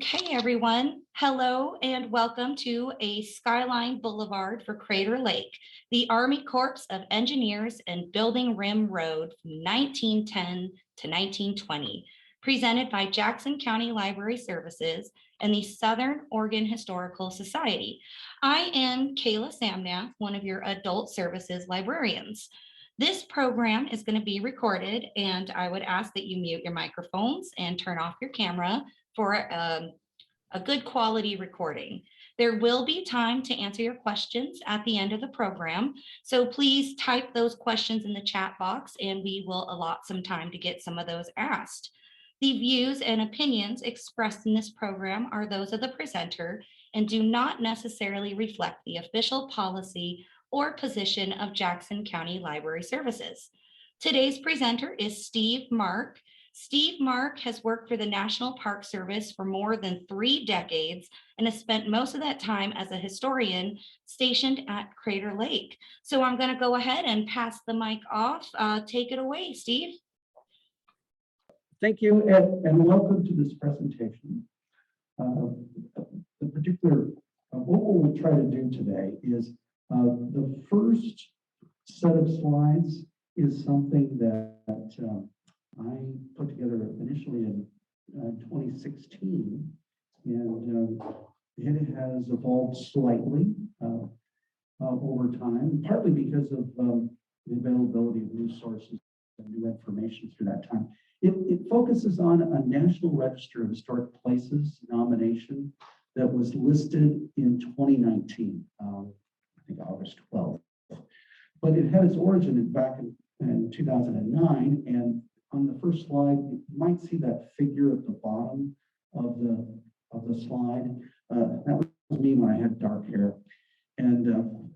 Okay, everyone. Hello and welcome to a Skyline Boulevard for Crater Lake, the Army Corps of Engineers and Building Rim Road from 1910 to 1920, presented by Jackson County Library Services and the Southern Oregon Historical Society. I am Kayla Samnath, one of your adult services librarians. This program is going to be recorded, and I would ask that you mute your microphones and turn off your camera for a good quality recording. There will be time to answer your questions at the end of the program, so please type those questions in the chat box and we will allot some time to get some of those asked. The views and opinions expressed in this program are those of the presenter and do not necessarily reflect the official policy or position of Jackson County Library Services. Today's presenter is Steve Mark. Steve Mark has worked for the National Park Service for more than 3 decades and has spent most of that time as a historian stationed at Crater Lake. So I'm going to go ahead and pass the mic off. Take it away, Steve. Thank you, and welcome to this presentation. The particular, what we'll try to do today is the first set of slides is something that I put together initially in 2016, and it has evolved slightly over time, partly because of the availability of new sources and new information through that time. It focuses on a National Register of Historic Places nomination that was listed in 2019, I think August 12th. But it had its origin back in 2009, and on the first slide, you might see that figure at the bottom of the slide. That was me when I had dark hair. And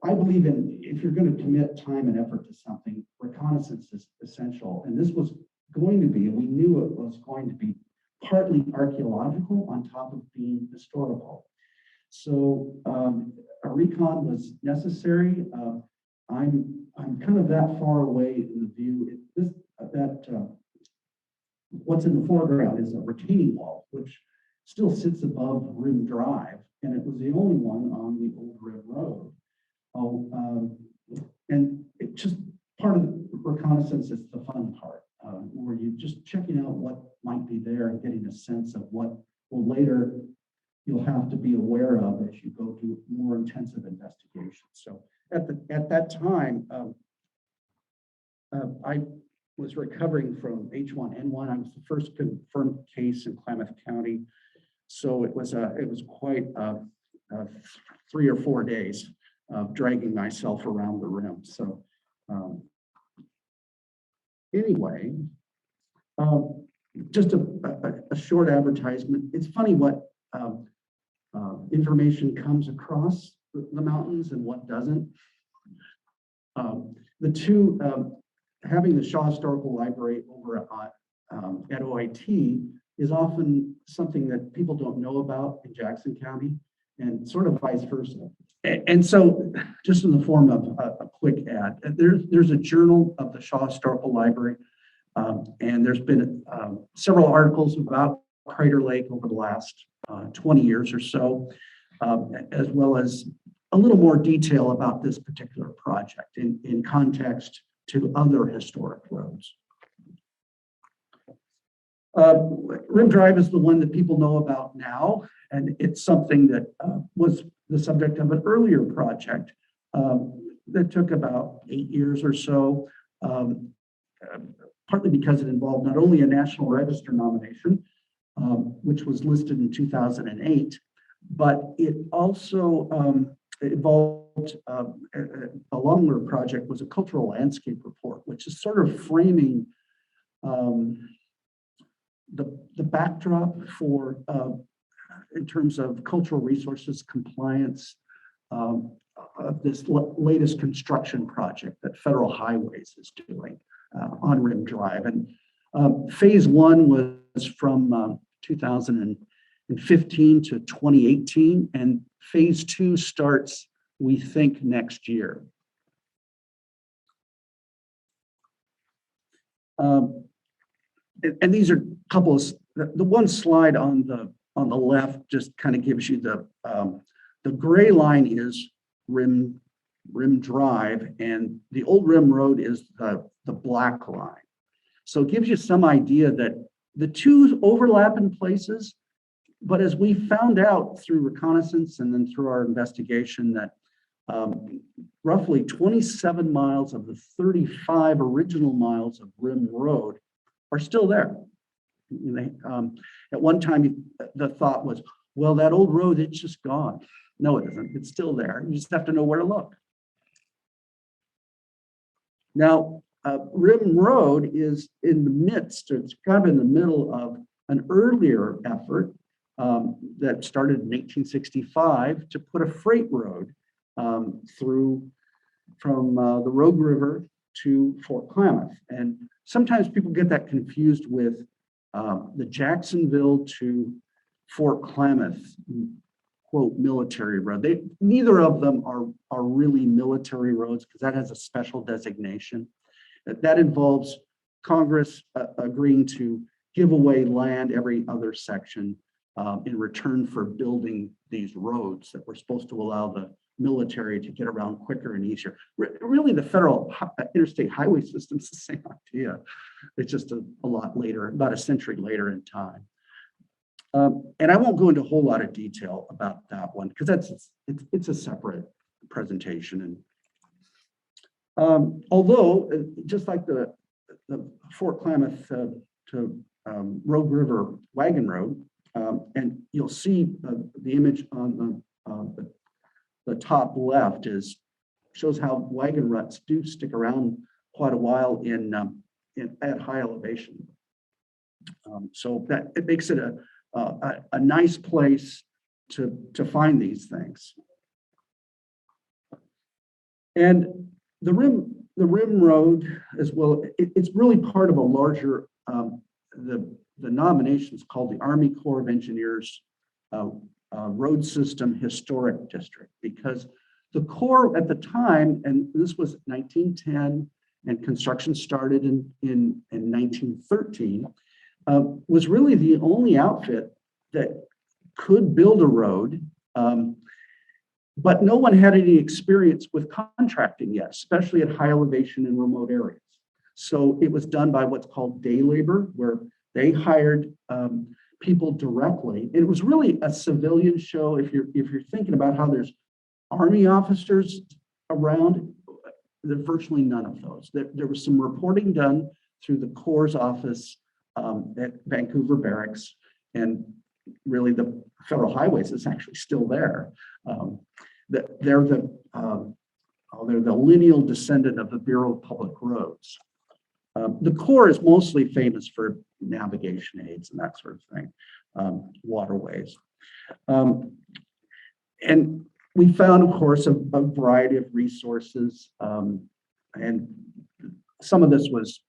I believe if you're going to commit time and effort to something, reconnaissance is essential. And this was going to be, and we knew it was going to be, partly archaeological on top of being historical. So a recon was necessary. I'm kind of that far away in the view. What's in the foreground is a retaining wall, which still sits above Rim Drive, and it was the only one on the old Rim Road. And it just part of the reconnaissance is the fun part, where you're just checking out what might be there and getting a sense of what will later you'll have to be aware of as you go through more intensive investigations. So at that time, I was recovering from H1N1. I was the first confirmed case in Klamath County, so it was quite 3 or 4 days of dragging myself around the rim. So anyway, just a short advertisement. It's funny what information comes across the mountains and what doesn't. The two, having the Shaw Historical Library over at OIT is often something that people don't know about in Jackson County, and sort of vice versa. And so, just in the form of a quick ad, there's a journal of the Shaw Historical Library, and there's been several articles about Crater Lake over the last 20 years or so, as well as a little more detail about this particular project in context to other historic roads. Rim Drive is the one that people know about now, and it's something that was the subject of an earlier project that took about 8 years or so, partly because it involved not only a National Register nomination, which was listed in 2008, but it also involved a longer project was a cultural landscape report, which is sort of framing the backdrop for in terms of cultural resources compliance of this latest construction project that Federal Highways is doing on Rim Drive. And phase 1 was from 2015 to 2018, and phase 2 starts, we think, next year. And these are a couple of, the one slide on on the left just kind of gives you the gray line is Rim Drive, and the old Rim Road is the black line. So it gives you some idea that the two overlap in places, but as we found out through reconnaissance and then through our investigation that roughly 27 miles of the 35 original miles of Rim Road are still there. At one time, the thought was, well, that old road, it's just gone. No, it isn't. It's still there. You just have to know where to look. Now, Rim Road is in the midst, it's kind of in the middle of an earlier effort that started in 1865 to put a freight road through from the Rogue River to Fort Klamath. And sometimes people get that confused with the Jacksonville to Fort Klamath, quote, military road. Neither of them are really military roads because that has a special designation. That involves Congress agreeing to give away land every other section in return for building these roads that were supposed to allow the military to get around quicker and easier. Really, the federal interstate highway system is the same idea. It's just a lot later, about a century later in time. And I won't go into a whole lot of detail about that one because it's a separate presentation. And although, just like the Fort Klamath to Rogue River Wagon Road, and you'll see the image on the top left shows how wagon ruts do stick around quite a while at high elevation. So that it makes it a nice place to find these things. And the Rim Road as well, it's really part of a larger, the nomination is called the Army Corps of Engineers Road System Historic District, because the Corps at the time, and this was 1910, and construction started in 1913, was really the only outfit that could build a road, but no one had any experience with contracting yet, especially at high elevation in remote areas. So it was done by what's called day labor, where they hired people directly. And it was really a civilian show. If you're thinking about how there's Army officers around, there's virtually none of those. There was some reporting done through the Corps' office at Vancouver Barracks, and really the Federal Highways is actually still there. They're the lineal descendant of the Bureau of Public Roads. The Corps is mostly famous for navigation aids and that sort of thing, waterways. And we found, of course, a variety of resources, and some of this was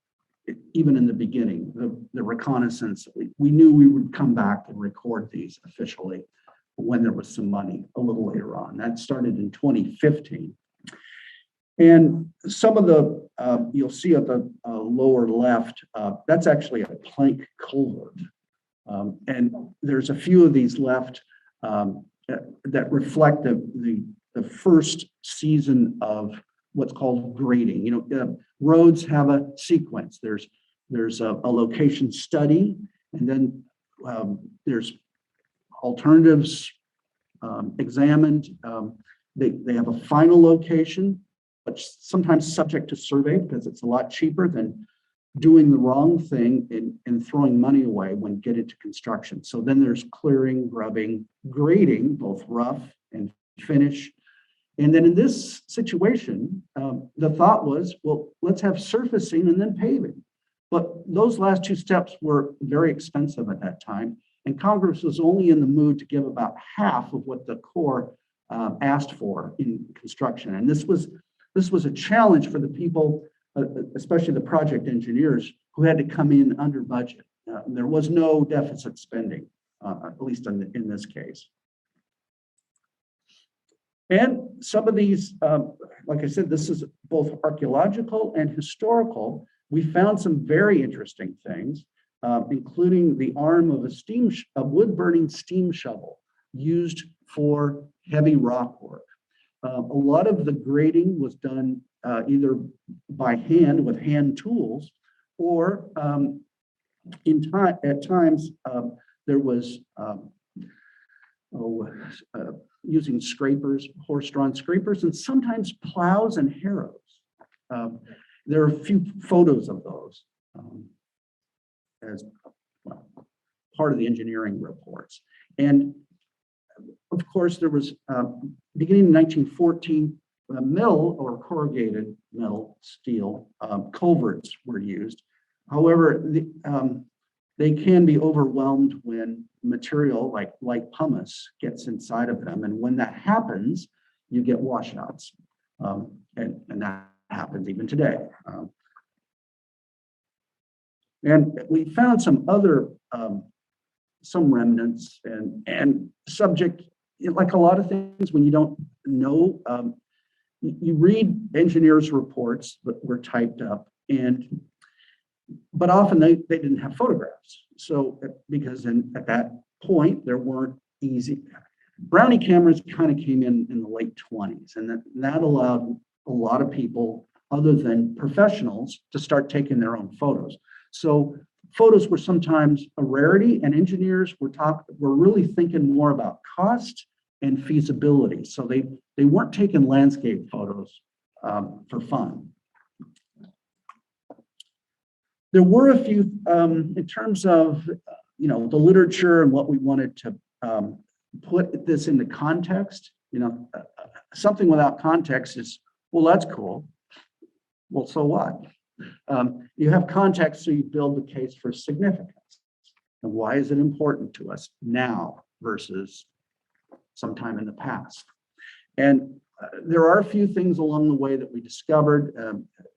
even in the beginning, the reconnaissance. We knew we would come back and record these officially when there was some money a little later on. That started in 2015. And some of the, you'll see at the lower left, that's actually a plank culvert. And there's a few of these left that reflect the first season of what's called grading. You know, roads have a sequence. There's a location study, and then there's alternatives examined. They have a final location, but sometimes subject to survey because it's a lot cheaper than doing the wrong thing and throwing money away when get into construction. So then there's clearing, grubbing, grading, both rough and finish. And then in this situation, the thought was, well, let's have surfacing and then paving. But those last two steps were very expensive at that time. And Congress was only in the mood to give about half of what the Corps asked for in construction. And this was a challenge for the people, especially the project engineers, who had to come in under budget. There was no deficit spending, at least in this case. And some of these, like I said, this is both archaeological and historical. We found some very interesting things. including the arm of a wood-burning steam shovel used for heavy rock work. A lot of the grading was done either by hand with hand tools, or at times there was using scrapers, horse-drawn scrapers, and sometimes plows and harrows. There are a few photos of those as well, part of the engineering reports. And of course, there was, beginning in 1914, metal or corrugated metal steel culverts were used. However, they can be overwhelmed when material like pumice gets inside of them. And when that happens, you get washouts. And that happens even today. And we found some other, some remnants and subject, like a lot of things, when you don't know, you read engineers' reports that were typed up, but often they didn't have photographs. So because at that point there weren't easy, Brownie cameras kind of came in the late 20s, and that allowed a lot of people other than professionals to start taking their own photos. So photos were sometimes a rarity, and engineers were really thinking more about cost and feasibility. So they weren't taking landscape photos for fun. There were a few, in terms of, the literature and what we wanted to put this into context. Something without context is, well, that's cool. Well, so what? You have context, so you build the case for significance. And why is it important to us now versus sometime in the past? And there are a few things along the way that we discovered.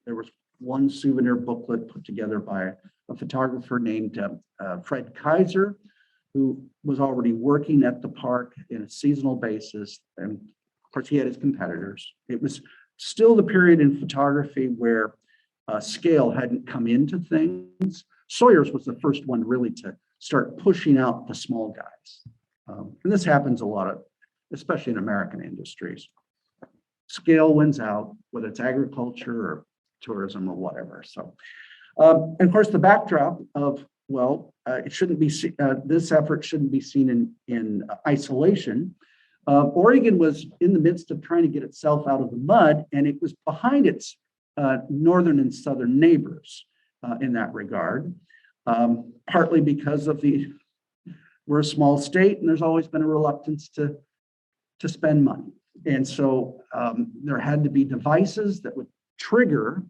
There was one souvenir booklet put together by a photographer named Fred Kaiser, who was already working at the park in a seasonal basis. And of course, he had his competitors. It was still the period in photography where scale hadn't come into things. Sawyer's was the first one really to start pushing out the small guys. And this happens a lot especially in American industries. Scale wins out, whether it's agriculture or tourism or whatever. So, and of course, the backdrop of, it shouldn't be, this effort shouldn't be seen in isolation. Oregon was in the midst of trying to get itself out of the mud, and it was behind its northern and southern neighbors in that regard, partly because of we're a small state, and there's always been a reluctance to spend money. And so there had to be devices that would trigger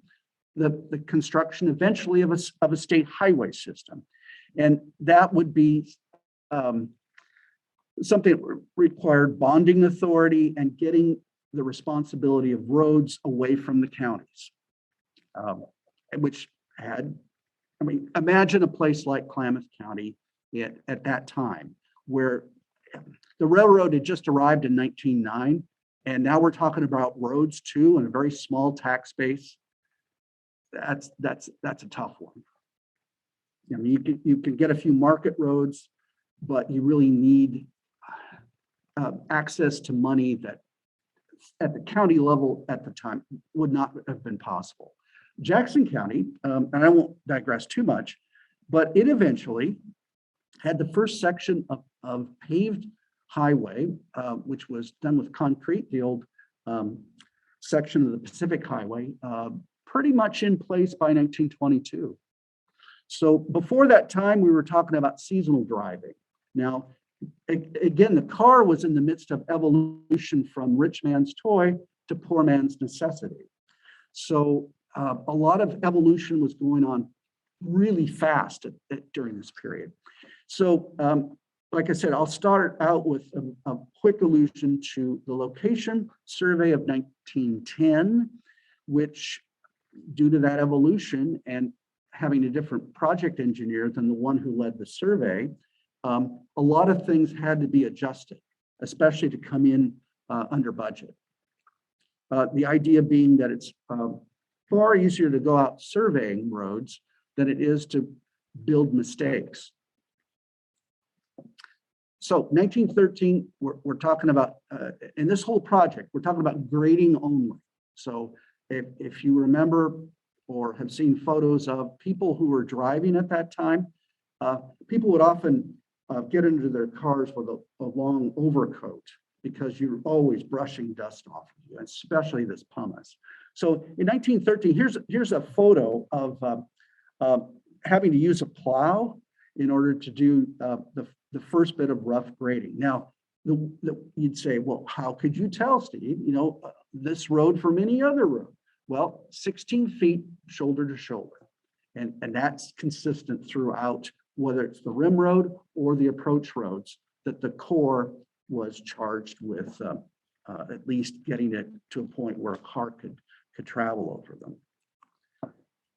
the construction eventually of a state highway system. And that would be something that required bonding authority and getting the responsibility of roads away from the counties, which had, imagine a place like Klamath County at that time, where the railroad had just arrived in 1909, and now we're talking about roads too, and a very small tax base. That's a tough one. You can get a few market roads, but you really need access to money that at the county level at the time would not have been possible. Jackson County, and I won't digress too much, but it eventually had the first section of paved highway, which was done with concrete, the old section of the Pacific Highway, pretty much in place by 1922. So before that time, we were talking about seasonal driving. Now, again, the car was in the midst of evolution from rich man's toy to poor man's necessity. So a lot of evolution was going on really fast during this period. So like I said, I'll start out with a quick allusion to the location survey of 1910, which, due to that evolution and having a different project engineer than the one who led the survey, a lot of things had to be adjusted, especially to come in under budget. The idea being that it's far easier to go out surveying roads than it is to build mistakes. So 1913, we're talking about, in this whole project, we're talking about grading only. So if you remember or have seen photos of people who were driving at that time, people would often get into their cars with a long overcoat because you're always brushing dust off of you, especially this pumice. So in 1913, here's a photo of having to use a plow in order to do the first bit of rough grading. Now, you'd say, well, how could you tell, Steve? You know, this road from any other road? Well, 16 feet shoulder to shoulder. And that's consistent throughout, whether it's the rim road or the approach roads, that the Corps was charged with at least getting it to a point where a car could travel over them.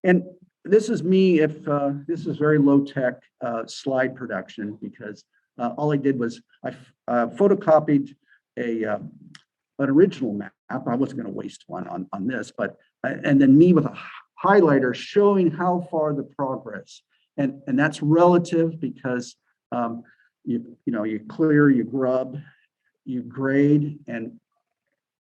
And this is me, this is very low tech slide production, because all I did was I photocopied an original map. I wasn't going to waste one on this, but and then me with a highlighter showing how far the progress, and that's relative because you clear, you grub, you grade,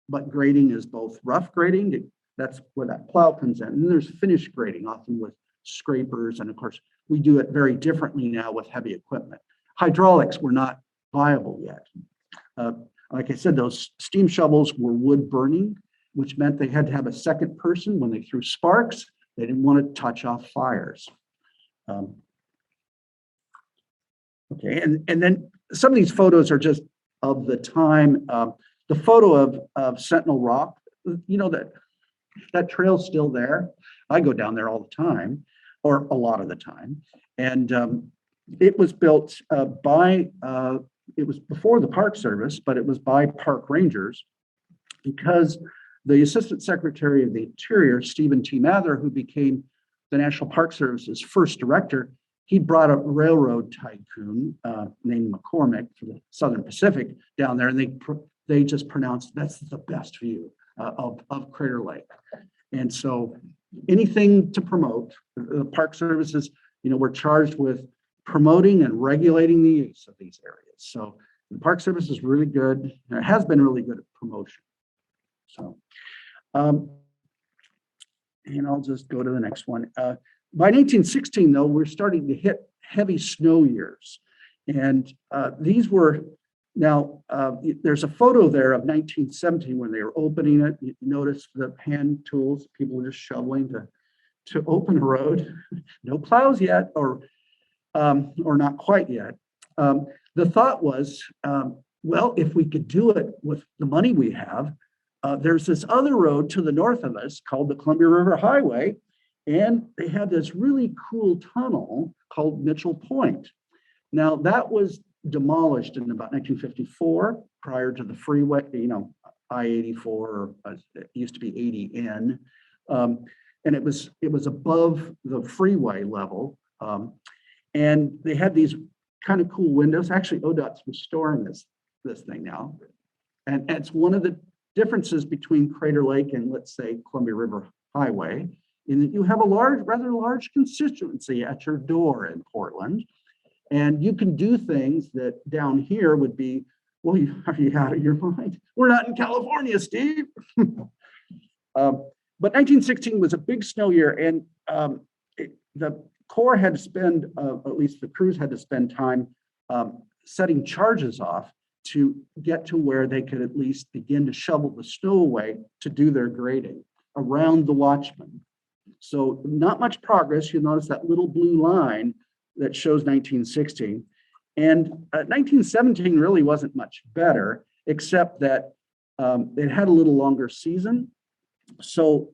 but grading is both rough grading. That's where that plow comes in. And then there's finished grading, often with scrapers. And of course, we do it very differently now with heavy equipment. Hydraulics were not viable yet. Like I said, those steam shovels were wood burning, which meant they had to have a second person when they threw sparks. They didn't want to touch off fires. Okay, and then some of these photos are just of the time. The photo of Sentinel Rock, you know, that trail's still there. I go down there all the time, or a lot of the time. And it was built it was before the Park Service, but it was by park rangers, because the Assistant Secretary of the Interior, Stephen T. Mather, who became the National Park Service's first director, he brought a railroad tycoon named McCormick for the Southern Pacific down there, and they just pronounced that's the best view of Crater Lake. And so anything to promote, the Park Services, we're charged with promoting and regulating the use of these areas. So the Park Service is really good, and it has been really good at promotion. So, and I'll just go to the next one. By 1916, though, we're starting to hit heavy snow years. And these were, now, there's a photo there of 1917 when they were opening it. You notice the hand tools, people were just shoveling to open a road. No plows yet, or not quite yet. The thought was, well, if we could do it with the money we have, there's this other road to the north of us called the Columbia River Highway, and they had this really cool tunnel called Mitchell Point. Now, that was demolished in about 1954, prior to the freeway, I-84, or it used to be 80N, and it was above the freeway level, and they had these kind of cool windows. Actually, ODOT's restoring this thing now, and it's one of the differences between Crater Lake and, let's say, Columbia River Highway, in that you have a rather large constituency at your door in Portland. And you can do things that down here would be, well, are you out of your mind? We're not in California, Steve. But 1916 was a big snow year, and the Corps had to spend, at least the crews had to spend time setting charges off to get to where they could at least begin to shovel the snow away to do their grading around the Watchman. So not much progress. You'll notice that little blue line that shows 1916. And 1917 really wasn't much better, except that it had a little longer season. So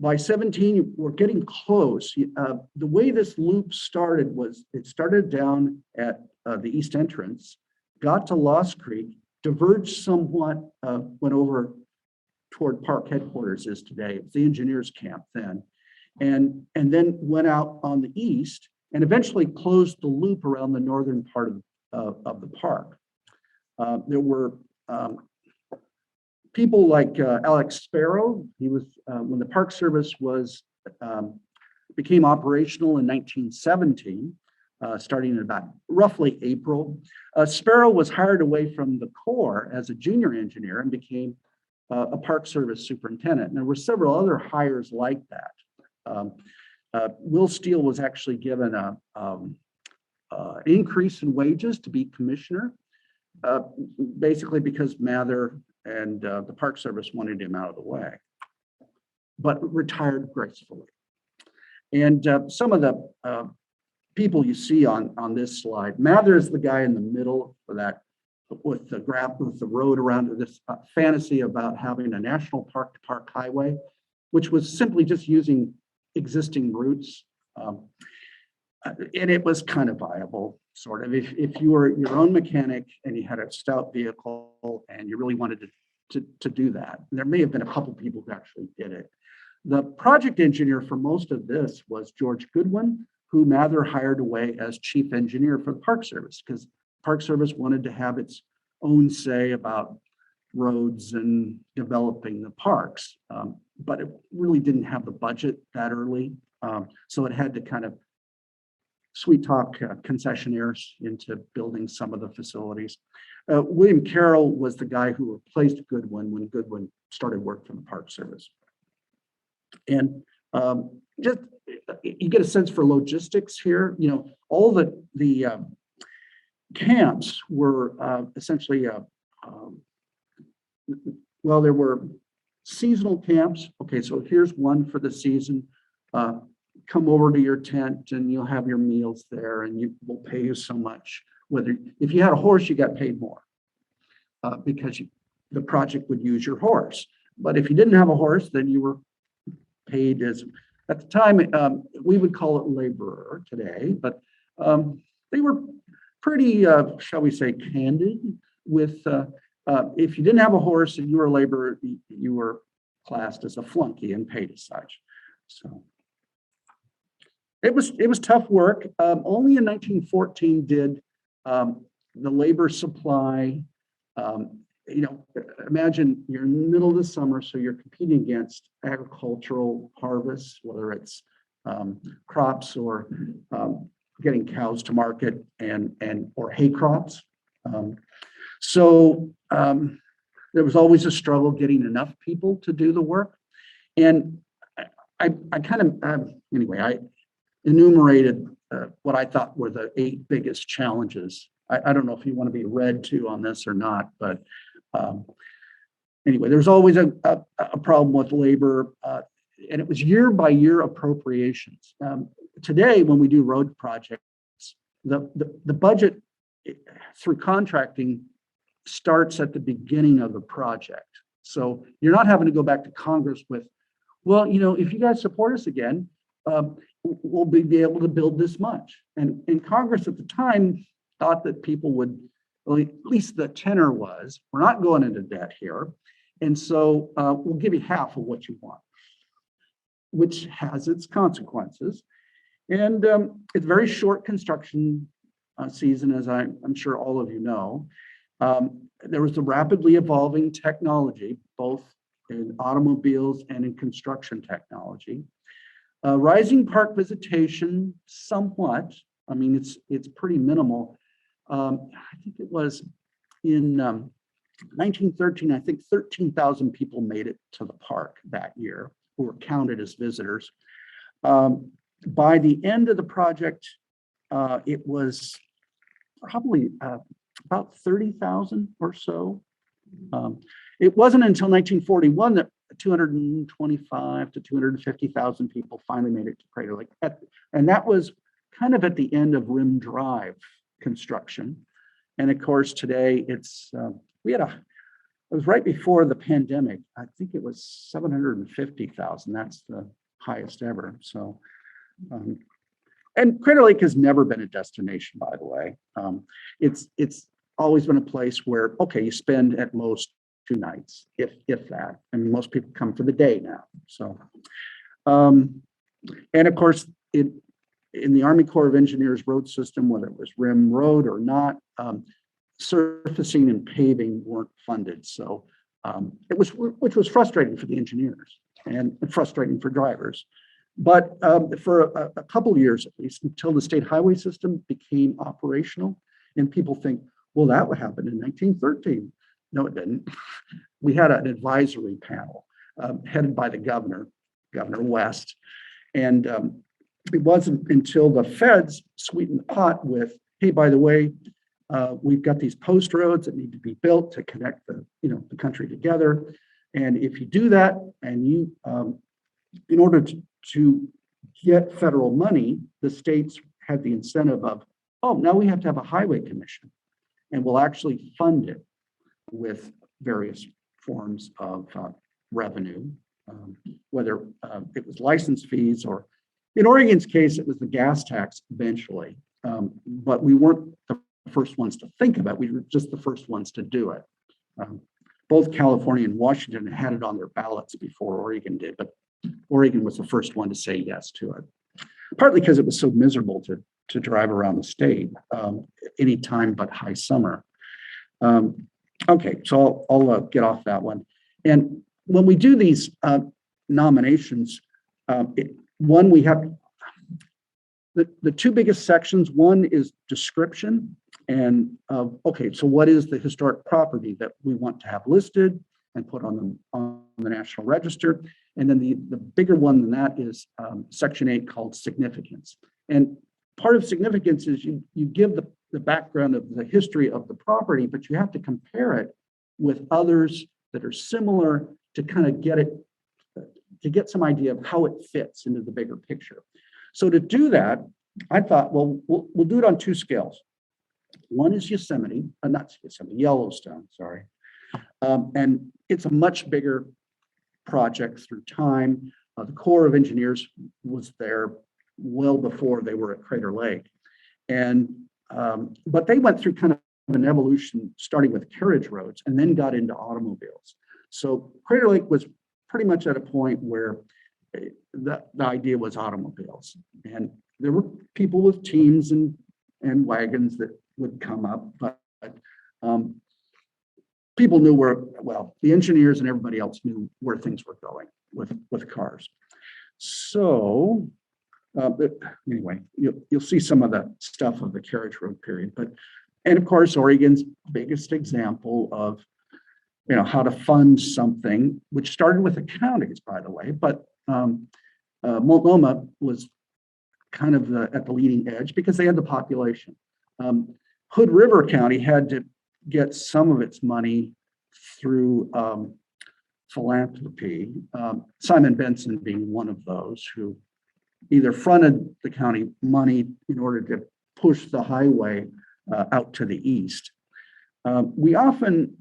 by 17, we're getting close. The way this loop started was it started down at the east entrance, got to Lost Creek, diverged somewhat, went over toward park headquarters is today. It was the engineers camp then. And then went out on the east and eventually closed the loop around the northern part of the park. There were people like Alex Sparrow. He was, when the Park Service was became operational in 1917, starting in about roughly April. Sparrow was hired away from the Corps as a junior engineer and became a Park Service superintendent. And there were several other hires like that. Will Steele was actually given an increase in wages to be commissioner, basically because Mather and the Park Service wanted him out of the way, but retired gracefully. And some of the people you see on this slide, Mather is the guy in the middle for that, with the road around this fantasy about having a national park to park highway, which was simply just using existing routes. And it was kind of viable, sort of. If you were your own mechanic and you had a stout vehicle and you really wanted to do that, there may have been a couple people who actually did it. The project engineer for most of this was George Goodwin, who Mather hired away as chief engineer for the Park Service, because Park Service wanted to have its own say about roads and developing the parks, but it really didn't have the budget that early, so it had to kind of sweet talk concessionaires into building some of the facilities. William Carroll was the guy who replaced Goodwin when Goodwin started work for the Park Service. And just you get a sense for logistics here. You know, all the camps were essentially well, there were seasonal camps. Okay, so here's one for the season. Come over to your tent and you'll have your meals there, and we'll pay you so much. Whether if you had a horse, you got paid more because the project would use your horse. But if you didn't have a horse, then you were paid as, at the time, we would call it laborer today, but they were pretty, shall we say, candid with, if you didn't have a horse and you were a laborer, you were classed as a flunky and paid as such. So it was tough work. Only in 1914 did the labor supply, you know, imagine you're in the middle of the summer, so you're competing against agricultural harvests, whether it's crops or getting cows to market or hay crops. So there was always a struggle getting enough people to do the work. And I kind of, anyway, I enumerated what I thought were the 8 biggest challenges. I don't know if you want to be read to on this or not, but anyway, there's always a problem with labor, and it was year by year appropriations. Today, when we do road projects, the budget through contracting starts at the beginning of the project. So you're not having to go back to Congress with, well, you know, if you guys support us again, we'll be able to build this much. And Congress at the time thought that people would, well, at least the tenor was, we're not going into debt here. And so we'll give you half of what you want, which has its consequences. And it's very short construction season, as I'm sure all of you know. There was a rapidly evolving technology, both in automobiles and in construction technology. Rising park visitation somewhat. I mean, it's pretty minimal. I think it was in 1913, I think 13,000 people made it to the park that year who were counted as visitors. By the end of the project, it was probably about 30,000 or so. It wasn't until 1941 that 225 to 250,000 people finally made it to Crater Lake. And that was kind of at the end of Rim Drive construction. And of course, today it's, it was right before the pandemic. I think it was 750,000. That's the highest ever. So, and Crater Lake has never been a destination, by the way. It's always been a place where, okay, you spend at most 2 nights, if that. I mean, most people come for the day now. So, and of course, in the Army Corps of Engineers road system, whether it was rim road or not, surfacing and paving weren't funded. So which was frustrating for the engineers and frustrating for drivers. But for a couple of years, at least, until the state highway system became operational, and people think, well, that would happen in 1913. No, it didn't. We had an advisory panel headed by the governor, Governor West, and it wasn't until the feds sweetened the pot with, hey, by the way, we've got these post roads that need to be built to connect the country together. And if you do that, and you, in order to get federal money, the states had the incentive of, oh, now we have to have a highway commission, and we'll actually fund it with various forms of revenue, whether it was license fees or, in Oregon's case, it was the gas tax eventually. But we weren't the first ones to think of it. We were just the first ones to do it. Both California and Washington had it on their ballots before Oregon did, but Oregon was the first one to say yes to it, partly because it was so miserable to drive around the state any time but high summer. Okay, so I'll get off that one. And when we do these nominations, one, we have the two biggest sections. One is description, and okay, so what is the historic property that we want to have listed and put on the National Register? And then the bigger one than that is Section 8, called significance. And part of significance is you give the background of the history of the property, but you have to compare it with others that are similar to kind of get some idea of how it fits into the bigger picture. So to do that, I thought, well, we'll do it on two scales. One is Yellowstone, sorry. And it's a much bigger project through time. The Corps of Engineers was there well before they were at Crater Lake. And but they went through kind of an evolution, starting with carriage roads and then got into automobiles. So Crater Lake was pretty much at a point where the idea was automobiles. And there were people with teams and wagons that would come up, but people knew the engineers and everybody else knew where things were going with cars. So anyway, you'll see some of the stuff of the carriage road period, and of course, Oregon's biggest example of how to fund something, which started with the counties, by the way, but Multnomah was kind of at the leading edge because they had the population. Hood River County had to get some of its money through philanthropy, Simon Benson being one of those who either fronted the county money in order to push the highway out to the east. We often,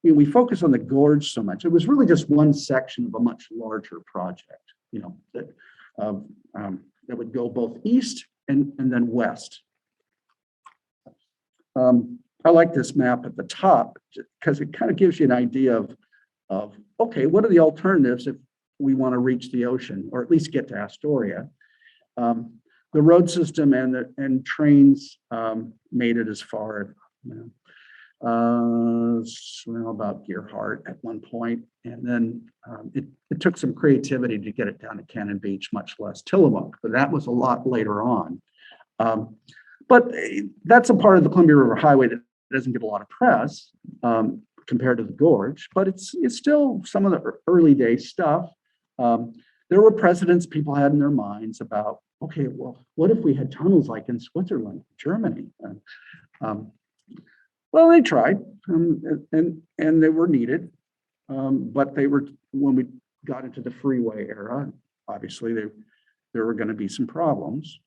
we focus on the gorge so much. It was really just one section of a much larger project, that would go both east and then west. I like this map at the top because it kind of gives you an idea of okay, what are the alternatives if we want to reach the ocean, or at least get to Astoria? The road system and trains made it as far, about Gearhart at one point, and then it took some creativity to get it down to Cannon Beach, much less Tillamook, but that was a lot later on. But that's a part of the Columbia River Highway that doesn't get a lot of press compared to the gorge, but it's still some of the early day stuff. There were precedents people had in their minds about, okay, well, what if we had tunnels like in Switzerland, Germany? Well, they tried, and they were needed, but when we got into the freeway era, obviously there were going to be some problems.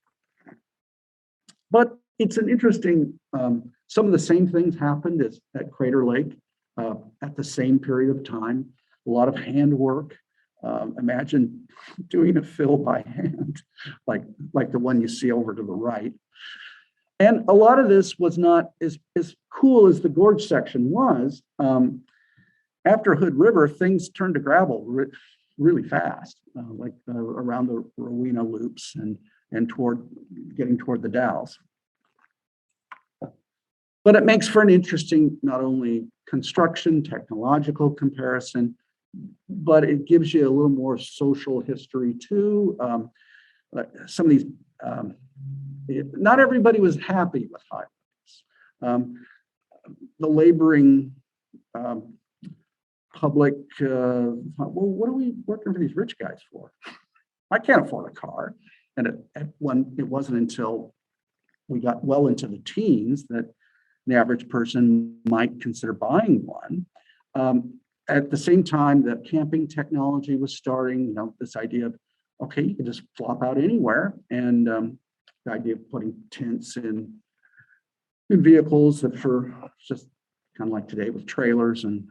But it's an interesting, some of the same things happened at Crater Lake at the same period of time. A lot of handwork. Imagine doing a fill by hand, like the one you see over to the right. And a lot of this was not as cool as the gorge section was. After Hood River, things turned to gravel really fast, around the Rowena loops and getting toward the Dalles. But it makes for an interesting, not only construction, technological comparison, but it gives you a little more social history too. Some of these, not everybody was happy with highways. The laboring public, well, what are we working for these rich guys for? I can't afford a car. And it wasn't until we got well into the teens that the average person might consider buying one. At the same time that camping technology was starting, this idea of, okay, you can just flop out anywhere. And the idea of putting tents in vehicles that for just kind of like today with trailers and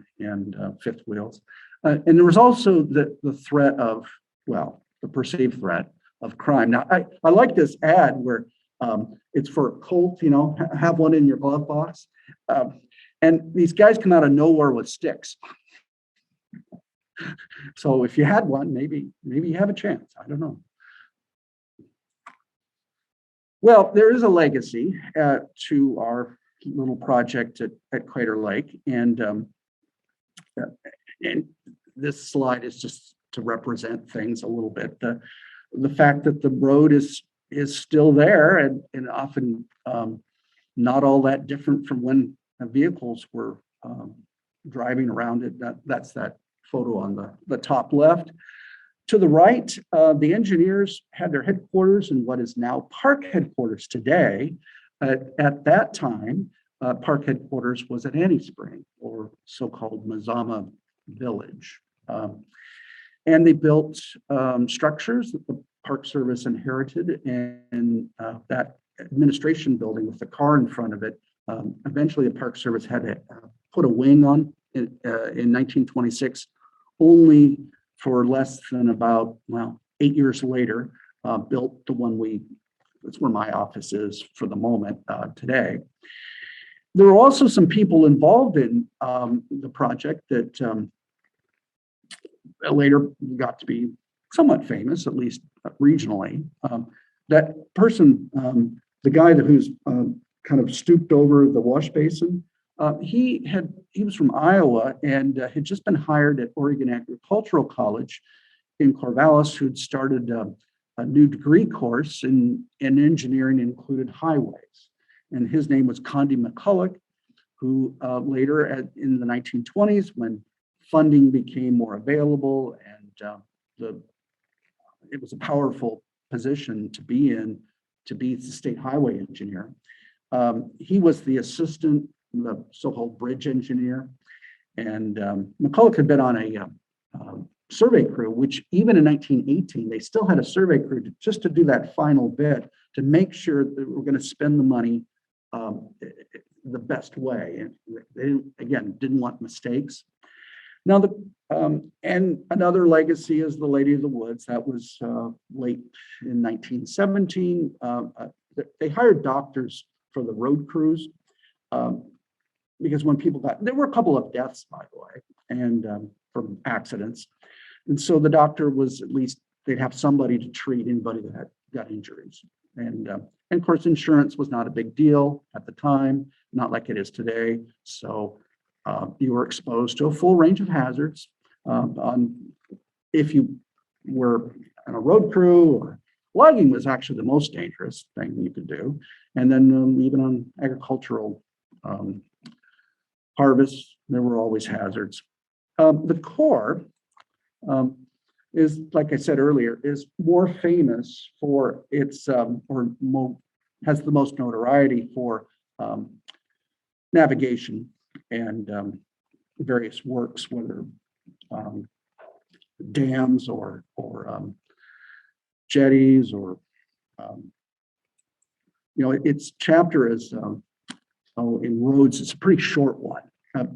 fifth wheels. And there was also the threat of, well, the perceived threat of crime. Now, I like this ad where it's for a cult, have one in your glove box. And these guys come out of nowhere with sticks. So if you had one, maybe you have a chance. I don't know. Well, there is a legacy to our little project at Crater Lake. And this slide is just to represent things a little bit. The fact that the road is still there and often not all that different from when vehicles were driving around it. That's that photo on the top left. To the right, the engineers had their headquarters in what is now park headquarters today. At that time, park headquarters was at Annie Spring, or so-called Mazama Village. And they built structures that the Park Service inherited, and that administration building with the car in front of it, eventually the Park Service had to put a wing on in 1926, only for less than about, 8 years later, built the one that's where my office is for the moment today. There were also some people involved in the project that later got to be somewhat famous, at least regionally. That person, the guy who's kind of stooped over the wash basin, he was from Iowa and had just been hired at Oregon Agricultural College in Corvallis, who'd started a new degree course in engineering, included highways. And his name was Condi McCulloch, who later in the 1920s, when funding became more available and it was a powerful position to be in, to be the state highway engineer. He was the assistant, the so-called bridge engineer. And McCulloch had been on a survey crew, which even in 1918, they still had a survey crew just to do that final bit to make sure that we're going to spend the money the best way. And they, didn't want mistakes. Now, and another legacy is the Lady of the Woods. That was late in 1917. They hired doctors for the road crews because when people there were a couple of deaths, by the way, and from accidents. And so the doctor was, at least they'd have somebody to treat anybody that had got injuries. And of course, insurance was not a big deal at the time, not like it is today. So you were exposed to a full range of hazards. If you were on a road crew, or logging was actually the most dangerous thing you could do. And then even on agricultural harvests, there were always hazards. The Corps is, like I said earlier, is more famous for its, has the most notoriety for navigation and various works, whether dams or jetties or, its chapter is in roads. It's a pretty short one,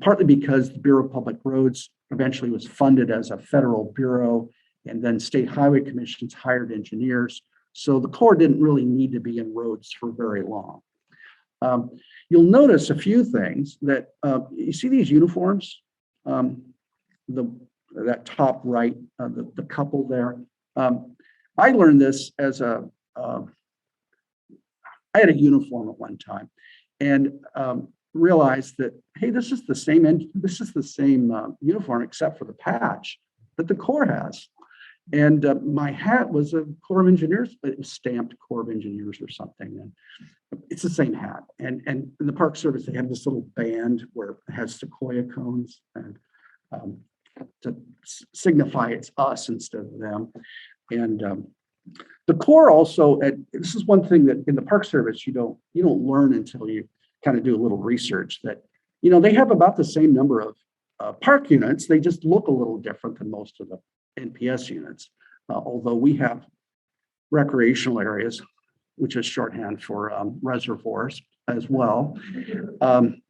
partly because the Bureau of Public Roads eventually was funded as a federal bureau, and then state highway commissions hired engineers. So the Corps didn't really need to be in roads for very long. You'll notice a few things that you see these uniforms, that top right, the couple there. I learned this as I had a uniform at one time, and realized that, hey, this is the same uniform except for the patch that the Corps has. And my hat was a Corps of Engineers, but it was stamped Corps of Engineers or something. And it's the same hat. And in the Park Service, they have this little band where it has sequoia cones and to signify it's us instead of them. And the Corps also, and this is one thing that in the Park Service you don't learn until you kind of do a little research, that they have about the same number of park units. They just look a little different than most of the NPS units, although we have recreational areas, which is shorthand for reservoirs as well. And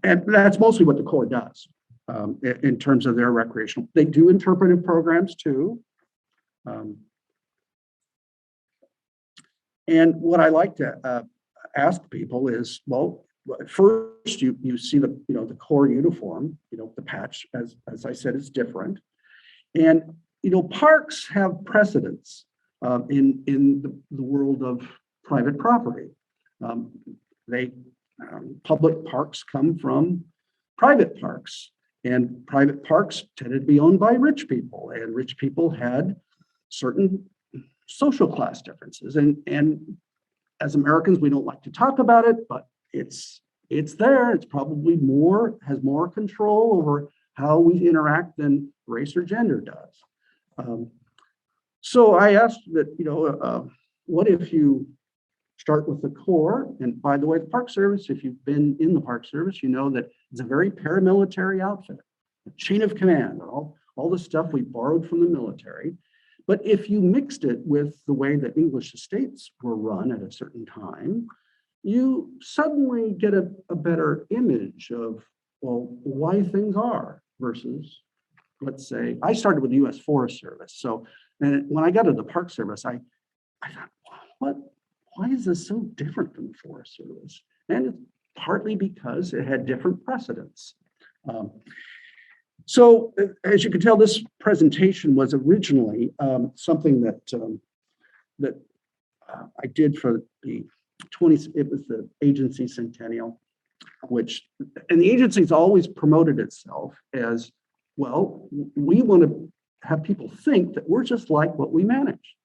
that's mostly what the Corps does in terms of their recreational. They do interpretive programs too. And what I like to ask people is, well, first you see the the Corps uniform, the patch, as I said, is different. And parks have precedence in the world of private property. Public parks come from private parks, and private parks tended to be owned by rich people, and rich people had certain social class differences. And as Americans, we don't like to talk about it, but it's there. It's probably has more control over how we interact than race or gender does. So I asked that, what if you start with the Corps? And by the way, the Park Service, if you've been in the Park Service, you know that it's a very paramilitary outfit, a chain of command, all the stuff we borrowed from the military. But if you mixed it with the way that English estates were run at a certain time, you suddenly get a better image of, well, why things are versus, let's say, I started with the U.S. Forest Service. So, and when I got to the Park Service, I thought, why is this so different from the Forest Service? And it's partly because it had different precedents. So as you can tell, this presentation was originally something that I did for the it was the agency centennial, and the agency's always promoted itself as, well, we want to have people think that we're just like what we manage.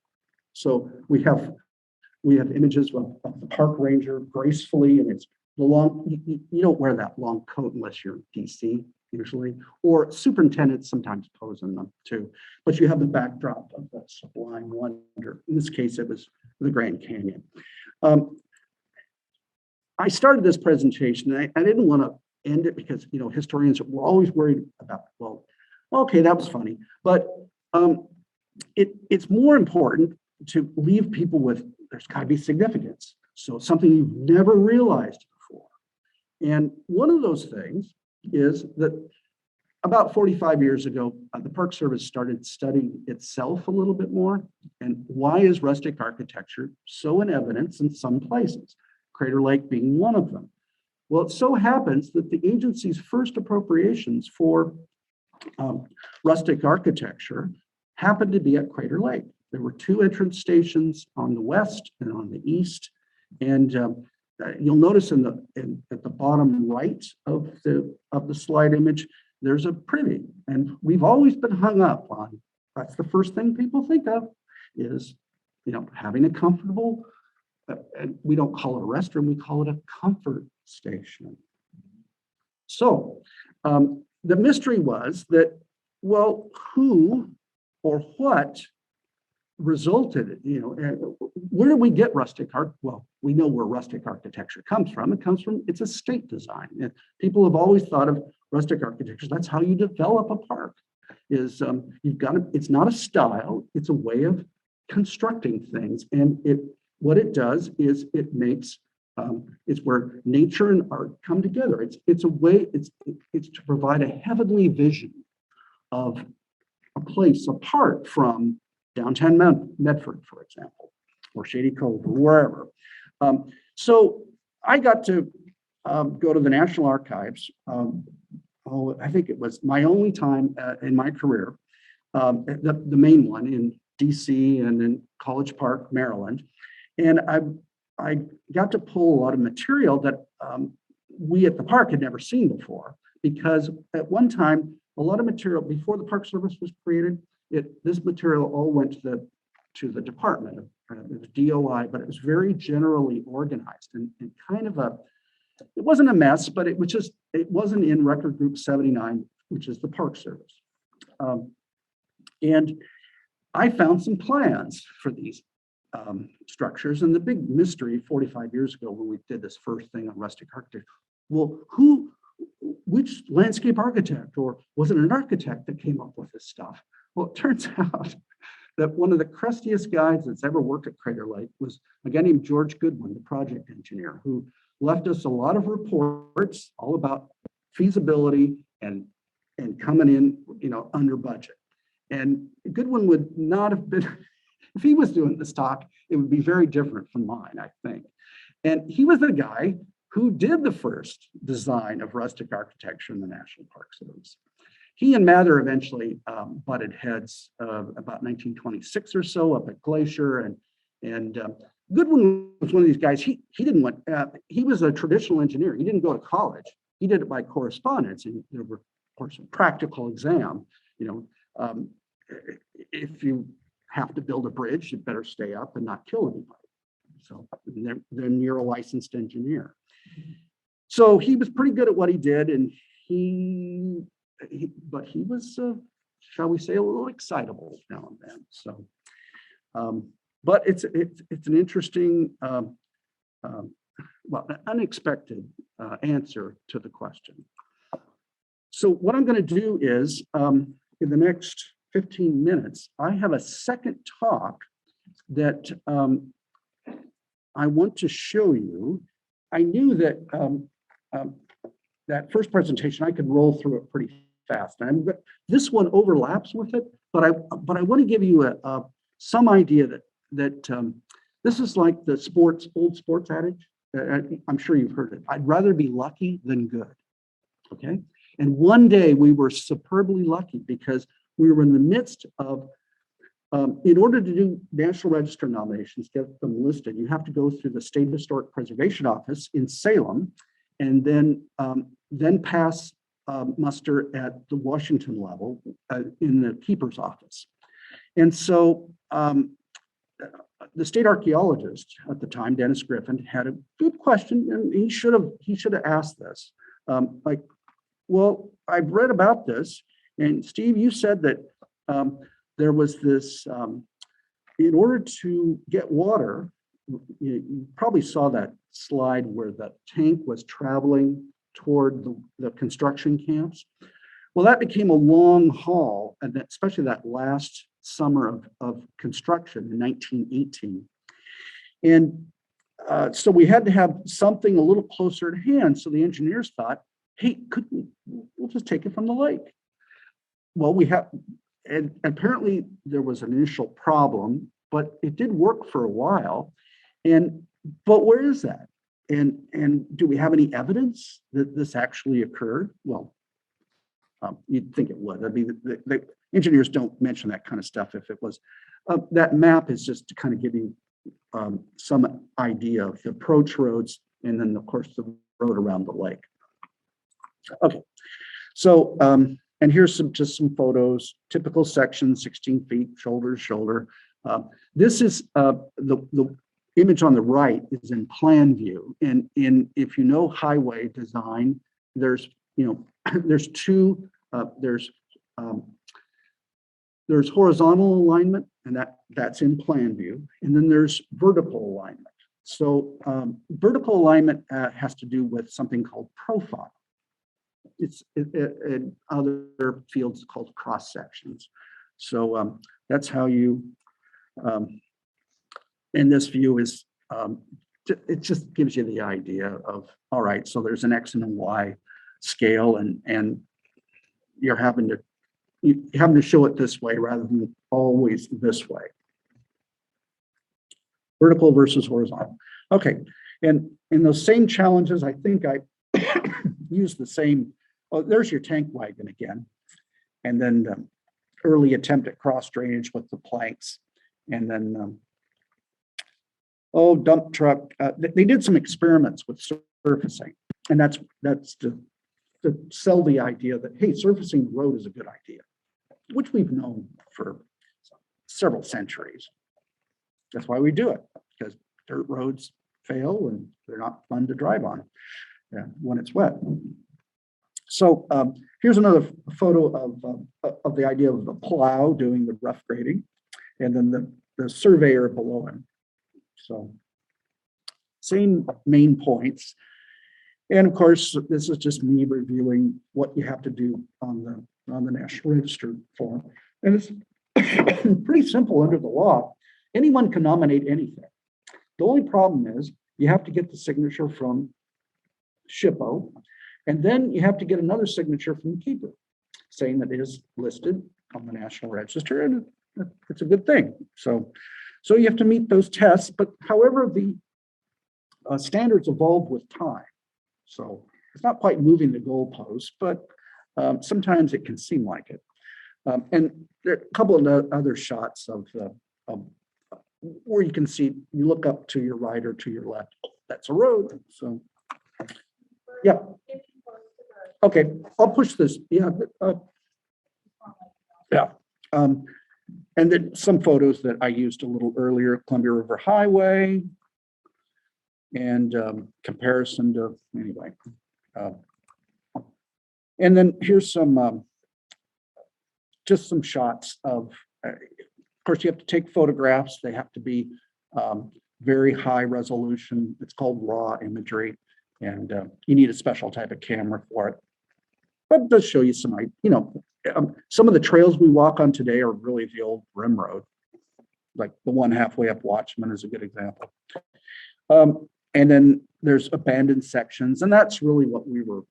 So we have images of the park ranger gracefully, and it's the long, you don't wear that long coat unless you're DC usually, or superintendents sometimes pose in them too, but you have the backdrop of the sublime wonder. In this case, it was the Grand Canyon. I started this presentation, and I didn't want to end it because, historians were always worried about, well, okay, that was funny, but it's more important to leave people with, there's got to be significance. So something you've never realized before. And one of those things is that about 45 years ago, the Park Service started studying itself a little bit more. And why is rustic architecture so in evidence in some places? Crater Lake being one of them. Well, it so happens that the agency's first appropriations for rustic architecture happened to be at Crater Lake. There were two entrance stations on the west and on the east. And you'll notice at the bottom right of the slide image, there's a privy. And we've always been hung up on, that's the first thing people think of, is having a comfortable, and we don't call it a restroom, we call it a comfort station. So the mystery was that, well, who or what resulted, where do we get rustic art? Well, we know where rustic architecture comes from. It's a state design. And people have always thought of rustic architecture. That's how you develop a park. Is it's not a style, it's a way of constructing things. And what it does is it makes, it's where nature and art come together. It's a way, it's to provide a heavenly vision of a place apart from downtown Medford, for example, or Shady Cove, or wherever. So I got to go to the National Archives. I think it was my only time in my career, the main one in DC and in College Park, Maryland. And I got to pull a lot of material that we at the park had never seen before, because at one time, a lot of material before the Park Service was created, this material all went to the department. It was DOI, but it was very generally organized and kind of it wasn't a mess, but it wasn't in Record Group 79, which is the Park Service. And I found some plans for these structures, and the big mystery 45 years ago when we did this first thing on rustic architecture, well, which landscape architect, or was it an architect that came up with this stuff? Well, it turns out that one of the crustiest guys that's ever worked at Crater Lake was a guy named George Goodwin, the project engineer, who left us a lot of reports all about feasibility and coming in, under budget. And Goodwin would not have been, if he was doing this talk, it would be very different from mine, I think. And he was the guy who did the first design of rustic architecture in the National Park Service. He and Mather eventually butted heads about 1926 or so up at Glacier, and Goodwin was one of these guys. He didn't want. He was a traditional engineer. He didn't go to college. He did it by correspondence, and there were, of course, a practical exam. If you have to build a bridge, you better stay up and not kill anybody. So then you're a licensed engineer. So he was pretty good at what he did, and but he was, shall we say, a little excitable now and then. So, but it's an interesting, well, unexpected answer to the question. So what I'm going to do is, in the next 15 minutes, I have a second talk that I want to show you. I knew that that first presentation, I could roll through it pretty fast. This one overlaps with it, but I want to give you some idea that this is like the old sports adage. I'm sure you've heard it. I'd rather be lucky than good. Okay. And one day we were superbly lucky because we were in the midst of, in order to do National Register nominations, get them listed, you have to go through the State Historic Preservation Office in Salem, and then pass muster at the Washington level in the keeper's office. And so the state archaeologist at the time, Dennis Griffin, had a good question, and he should have asked this. Like, well, I've read about this, and Steve, you said that there was this, in order to get water, you probably saw that slide where the tank was traveling toward the construction camps. Well, that became a long haul, and especially that last summer of construction in 1918. And so we had to have something a little closer at hand. So the engineers thought, hey, we'll just take it from the lake. Well, and apparently there was an initial problem, but it did work for a while. But where is that? And do we have any evidence that this actually occurred? Well, you'd think it would. I mean, the engineers don't mention that kind of stuff if it was. That map is just to kind of give you some idea of the approach roads, and then, of course, the road around the lake. Okay, so, and here's just some photos, typical section, 16 feet, shoulder to shoulder. This is the image on the right is in plan view. And if you know highway design, there's two, there's horizontal alignment, and that's in plan view. And then there's vertical alignment. So vertical alignment has to do with something called profile. It's in other fields called cross sections. So that's how you, and this view is, it just gives you the idea of, all right, so there's an X and a Y scale, and you're having to show it this way rather than always this way. Vertical versus horizontal. Okay, and in those same challenges, I think I used the same. Oh, there's your tank wagon again. And then early attempt at cross drainage with the planks. And then, dump truck. They did some experiments with surfacing. And that's to sell the idea that, hey, surfacing the road is a good idea, which we've known for several centuries. That's why we do it, because dirt roads fail and they're not fun to drive on when it's wet. So here's another photo of the idea of the plow doing the rough grading, and then the surveyor below him. So same main points. And of course, this is just me reviewing what you have to do on the National Register form. And it's pretty simple under the law. Anyone can nominate anything. The only problem is you have to get the signature from SHPO, and then you have to get another signature from the keeper saying that it is listed on the National Register, and it's a good thing. So you have to meet those tests, but however, the standards evolve with time. So it's not quite moving the goalpost, but sometimes it can seem like it. And there are a couple of other shots of where you can see, you look up to your right or to your left, that's a road. So, yeah. Okay, I'll push this. Yeah. Yeah. And then some photos that I used a little earlier, Columbia River Highway, and comparison to, anyway. And then here's some, just some shots of course, you have to take photographs. They have to be very high resolution. It's called raw imagery, and you need a special type of camera for it. But it does show you some, some of the trails we walk on today are really the old rim road. Like the one halfway up Watchman is a good example. And then there's abandoned sections, and that's really what we were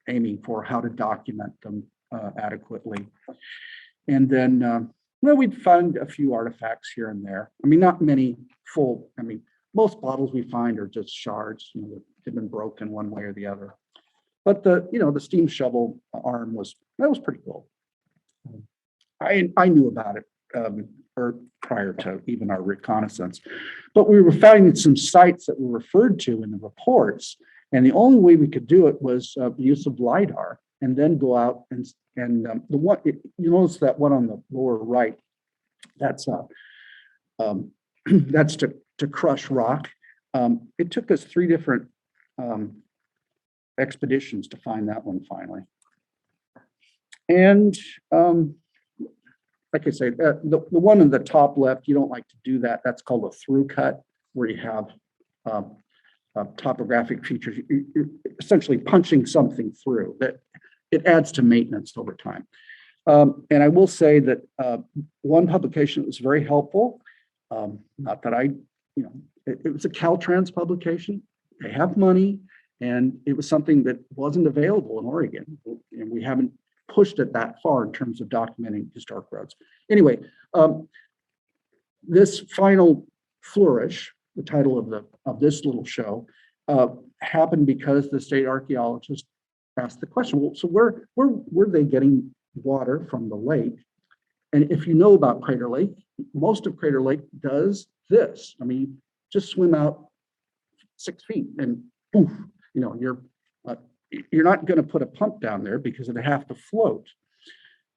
aiming for, how to document them adequately. And then, well, we'd find a few artifacts here and there. I mean, not many full, most bottles we find are just shards, that have been broken one way or the other. But the steam shovel arm was pretty cool. I knew about it or prior to even our reconnaissance, but we were finding some sites that were referred to in the reports, and the only way we could do it was the use of LiDAR, and then go out and the one you notice that one on the lower right, that's that's to crush rock. It took us 3 different expeditions to find that one finally. And like I say, the one in the top left, you don't like to do that. That's called a through cut, where you have topographic features. You're essentially punching something through. That it adds to maintenance over time. And I will say that one publication that was very helpful, not that it was a Caltrans publication. They have money, and it was something that wasn't available in Oregon. And we haven't pushed it that far in terms of documenting historic roads. Anyway, this final flourish, the title of this little show, happened because the state archaeologist asked the question, well, so where were they getting water from the lake? And if you know about Crater Lake, most of Crater Lake does this. Just swim out 6 feet and poof, you're not going to put a pump down there because it'd have to float.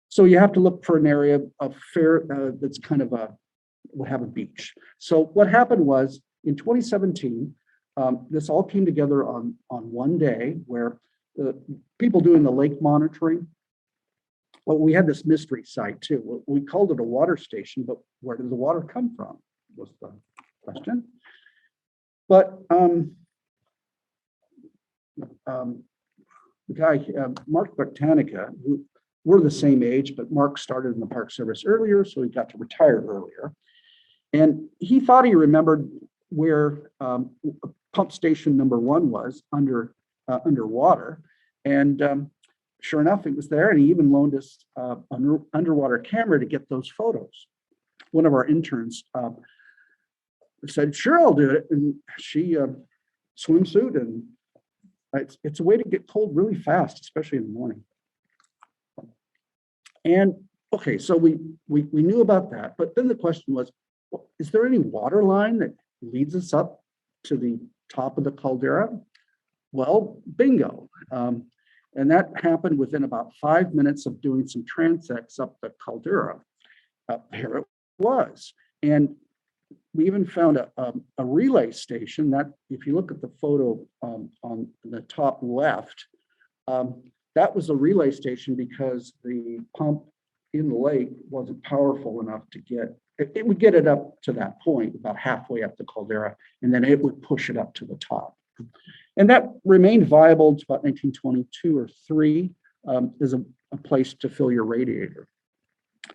So you have to look for an area of fair that's kind of will have a beach. So what happened was in 2017, this all came together on one day where the people doing the lake monitoring, well, we had this mystery site too. We called it a water station, but where did the water come from was the question. But the guy, Mark Botanica, who we're the same age, but Mark started in the Park Service earlier, so he got to retire earlier. And he thought he remembered where pump station number 1 was underwater. And sure enough, it was there. And he even loaned us an underwater camera to get those photos. One of our interns said, sure, I'll do it. And she swimsuit, and it's a way to get cold really fast, especially in the morning. And okay, so we knew about that, but then the question was, well, is there any water line that leads us up to the top of the caldera? Well, bingo. And that happened within about 5 minutes of doing some transects up the caldera. Here it was. And we even found a relay station that, if you look at the photo on the top left, that was a relay station because the pump in the lake wasn't powerful enough to get, it would get it up to that point, about halfway up the caldera, and then it would push it up to the top. And that remained viable to about 1922 or 3 as a place to fill your radiator.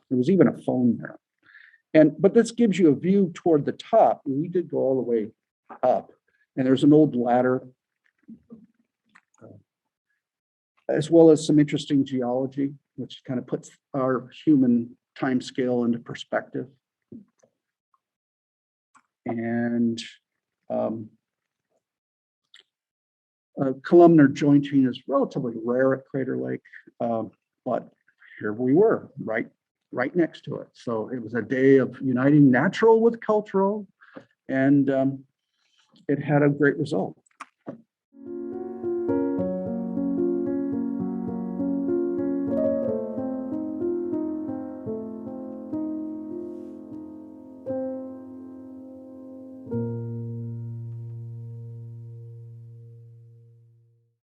There was even a phone there. But this gives you a view toward the top. We did go all the way up, and there's an old ladder, as well as some interesting geology, which kind of puts our human time scale into perspective. And columnar jointing is relatively rare at Crater Lake, but here we were, right next to it. So it was a day of uniting natural with cultural, and it had a great result.